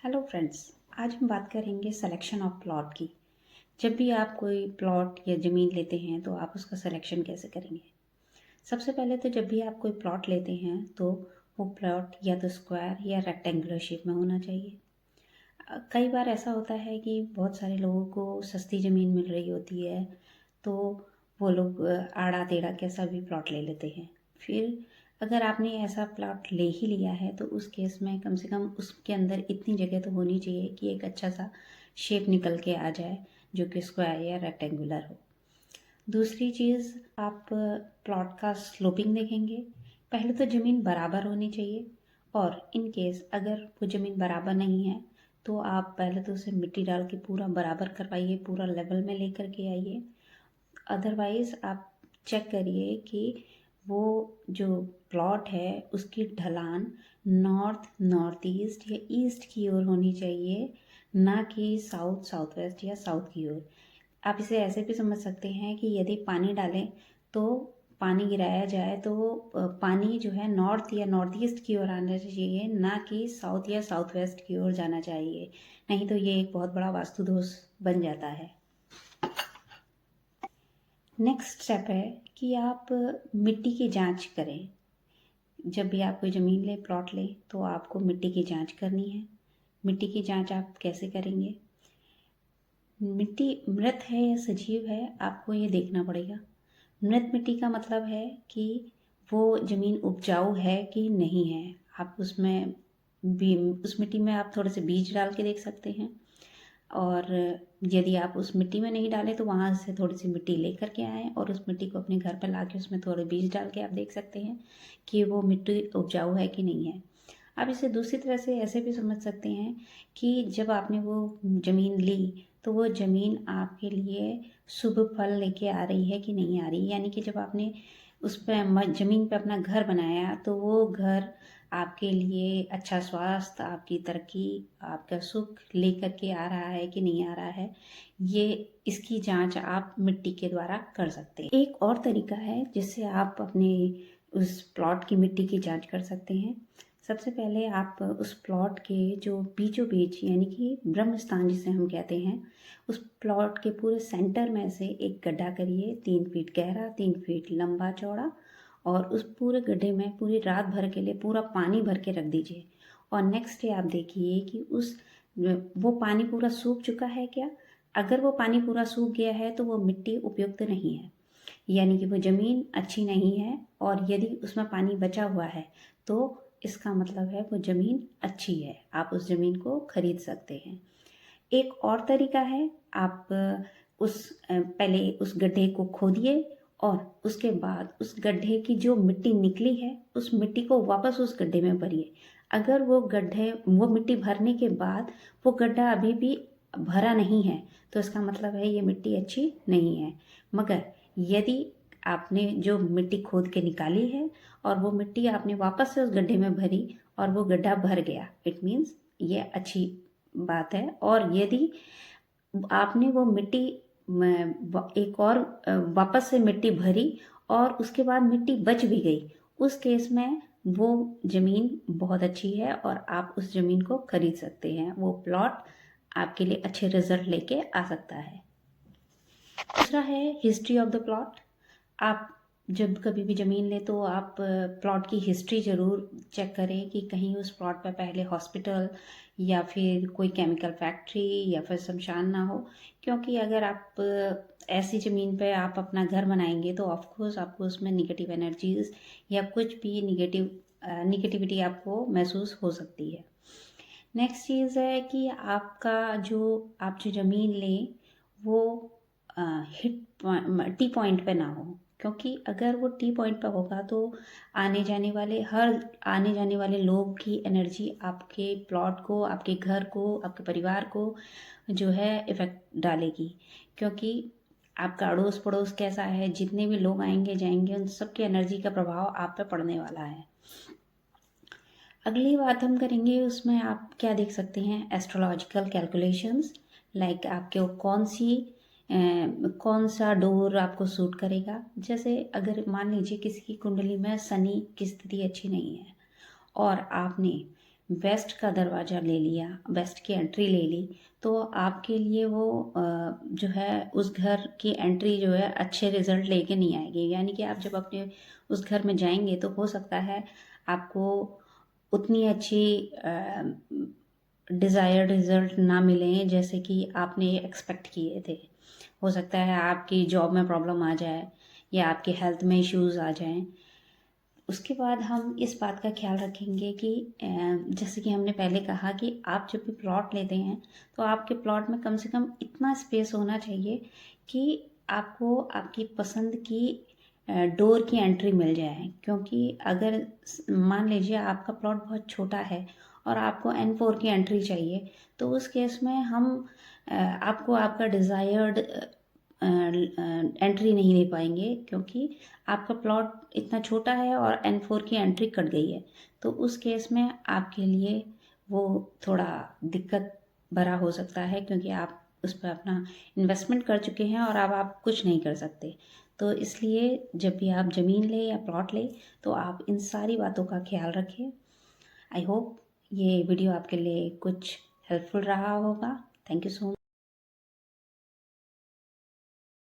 Hello friends. आज हम बात करेंगे सिलेक्शन ऑफ प्लॉट की। जब भी आप कोई प्लॉट या ज़मीन लेते हैं तो आप उसका सिलेक्शन कैसे करेंगे। सबसे पहले तो जब भी आप कोई प्लॉट लेते हैं तो वो प्लॉट या तो स्क्वायर या रेक्टेंगुलर शेप में होना चाहिए। कई बार ऐसा होता है कि बहुत सारे लोगों को सस्ती ज़मीन मिल रही होती है तो वो लोग आड़ा टेढ़ा कैसा भी प्लॉट ले लेते हैं। फिर अगर आपने ऐसा प्लॉट ले ही लिया है तो उस केस में कम से कम उसके अंदर इतनी जगह तो होनी चाहिए कि एक अच्छा सा शेप निकल के आ जाए जो कि स्क्वायर या रेक्टेंगुलर हो। दूसरी चीज़, आप प्लॉट का स्लोपिंग देखेंगे। पहले तो ज़मीन बराबर होनी चाहिए और इन केस अगर वो ज़मीन बराबर नहीं है तो आप पहले तो उसे मिट्टी डाल के पूरा बराबर करवाइए, पूरा लेवल में लेकर के आइए। अदरवाइज़ आप चेक करिए कि वो जो प्लॉट है उसकी ढलान नॉर्थ नॉर्थ ईस्ट या ईस्ट की ओर होनी चाहिए, ना कि साउथ साउथ वेस्ट या साउथ की ओर। आप इसे ऐसे भी समझ सकते हैं कि यदि पानी डालें तो पानी गिराया जाए तो पानी जो है नॉर्थ या नॉर्थ ईस्ट की ओर आना चाहिए, ना कि साउथ या साउथ वेस्ट की ओर जाना चाहिए। नहीं तो ये एक बहुत बड़ा वास्तु दोष बन जाता है। नेक्स्ट स्टेप है कि आप मिट्टी की जांच करें। जब भी आप कोई ज़मीन लें, प्लॉट लें, तो आपको मिट्टी की जांच करनी है। मिट्टी की जांच आप कैसे करेंगे? मिट्टी मृत है या सजीव है, आपको ये देखना पड़ेगा। मृत मिट्टी का मतलब है कि वो ज़मीन उपजाऊ है कि नहीं है। आप उसमें भी उस मिट्टी में आप थोड़े से बीज डाल के देख सकते हैं। और यदि आप उस मिट्टी में नहीं डालें तो वहाँ से थोड़ी सी मिट्टी लेकर के आएँ और उस मिट्टी को अपने घर पर ला के उसमें थोड़े बीज डाल के आप देख सकते हैं कि वो मिट्टी उपजाऊ है कि नहीं है। आप इसे दूसरी तरह से ऐसे भी समझ सकते हैं कि जब आपने वो ज़मीन ली तो वो ज़मीन आपके लिए शुभ फल लेके आ रही है कि नहीं आ रही। यानी कि जब आपने उस पर ज़मीन पे अपना घर बनाया तो वो घर आपके लिए अच्छा स्वास्थ्य, आपकी तरक्की, आपका सुख लेकर के आ रहा है कि नहीं आ रहा है, ये इसकी जांच आप मिट्टी के द्वारा कर सकते हैं। एक और तरीका है जिससे आप अपने उस प्लॉट की मिट्टी की जांच कर सकते हैं। सबसे पहले आप उस प्लॉट के जो बीचों बीच यानी कि ब्रह्म स्थान जिसे हम कहते हैं, उस प्लॉट के पूरे सेंटर में से एक गड्ढा करिए, 3 फीट गहरा, 3 फीट लंबा चौड़ा, और उस पूरे गड्ढे में पूरी रात भर के लिए पूरा पानी भर के रख दीजिए। और नेक्स्ट डे आप देखिए कि वो पानी पूरा सूख चुका है क्या। अगर वो पानी पूरा सूख गया है तो वो मिट्टी उपयुक्त नहीं है, यानी कि वो ज़मीन अच्छी नहीं है। और यदि उसमें पानी बचा हुआ है तो इसका मतलब है वो ज़मीन अच्छी है, आप उस ज़मीन को खरीद सकते हैं। एक और तरीका है, आप पहले उस गड्ढे को खोदिए और उसके बाद उस गड्ढे की जो मिट्टी निकली है उस मिट्टी को वापस उस गड्ढे में भरिए। अगर वो मिट्टी भरने के बाद वो गड्ढा अभी भी भरा नहीं है तो इसका मतलब है ये मिट्टी अच्छी नहीं है। मगर यदि आपने जो मिट्टी खोद के निकाली है और वो मिट्टी आपने वापस से उस गड्ढे में भरी और वो गड्ढा भर गया, इट मीन्स ये अच्छी बात है। और यदि आपने वो मिट्टी एक और वापस से मिट्टी भरी और उसके बाद मिट्टी बच भी गई, उस केस में वो ज़मीन बहुत अच्छी है और आप उस ज़मीन को खरीद सकते हैं। वो प्लॉट आपके लिए अच्छे रिजल्ट लेके आ सकता है। दूसरा है हिस्ट्री ऑफ द प्लॉट। आप जब कभी भी ज़मीन लें तो आप प्लॉट की हिस्ट्री ज़रूर चेक करें कि कहीं उस प्लॉट पर पहले हॉस्पिटल या फिर कोई केमिकल फैक्ट्री या फिर शमशान ना हो। क्योंकि अगर आप ऐसी ज़मीन पे आप अपना घर बनाएंगे तो ऑफ कोर्स आपको उसमें निगेटिव एनर्जीज या कुछ भी निगेटिविटी आपको महसूस हो सकती है। नेक्स्ट चीज़ है कि आप जो ज़मीन लें वो टी पॉइंट पे ना हो। क्योंकि अगर वो टी पॉइंट पे होगा तो आने जाने वाले लोग की एनर्जी आपके प्लॉट को, आपके घर को, आपके परिवार को जो है इफ़ेक्ट डालेगी। क्योंकि आपका अड़ोस पड़ोस कैसा है, जितने भी लोग आएंगे जाएंगे उन सबकी एनर्जी का प्रभाव आप पे पड़ने वाला है। अगली बात हम करेंगे, उसमें आप क्या देख सकते हैं, एस्ट्रोलॉजिकल कैलकुलेशंस। लाइक आपके कौन सा डोर आपको सूट करेगा। जैसे अगर मान लीजिए किसी की कुंडली में शनि की स्थिति अच्छी नहीं है और आपने वेस्ट का दरवाज़ा ले लिया, वेस्ट की एंट्री ले ली, तो आपके लिए वो जो है उस घर की एंट्री जो है अच्छे रिज़ल्ट लेके नहीं आएगी। यानी कि आप जब अपने उस घर में जाएंगे तो हो सकता है आपको उतनी अच्छी डिज़ायर्ड रिज़ल्ट ना मिलें जैसे कि आपने एक्सपेक्ट किए थे। हो सकता है आपकी जॉब में प्रॉब्लम आ जाए या आपके हेल्थ में इश्यूज़ आ जाएं। उसके बाद हम इस बात का ख्याल रखेंगे कि जैसे कि हमने पहले कहा कि आप जब भी प्लॉट लेते हैं तो आपके प्लॉट में कम से कम इतना स्पेस होना चाहिए कि आपको आपकी पसंद की डोर की एंट्री मिल जाए। क्योंकि अगर मान लीजिए आपका प्लॉट बहुत छोटा है और आपको N4 की एंट्री चाहिए, तो उस केस में हम आपको आपका डिज़ायर्ड एंट्री नहीं दे पाएंगे, क्योंकि आपका प्लॉट इतना छोटा है और N4 की एंट्री कट गई है। तो उस केस में आपके लिए वो थोड़ा दिक्कत भरा हो सकता है, क्योंकि आप उस पर अपना इन्वेस्टमेंट कर चुके हैं और अब आप कुछ नहीं कर सकते। तो इसलिए जब भी आप ज़मीन लें या प्लॉट लें तो आप इन सारी बातों का ख्याल रखें। आई होप ये वीडियो आपके लिए कुछ हेल्पफुल रहा होगा। Thank you so much.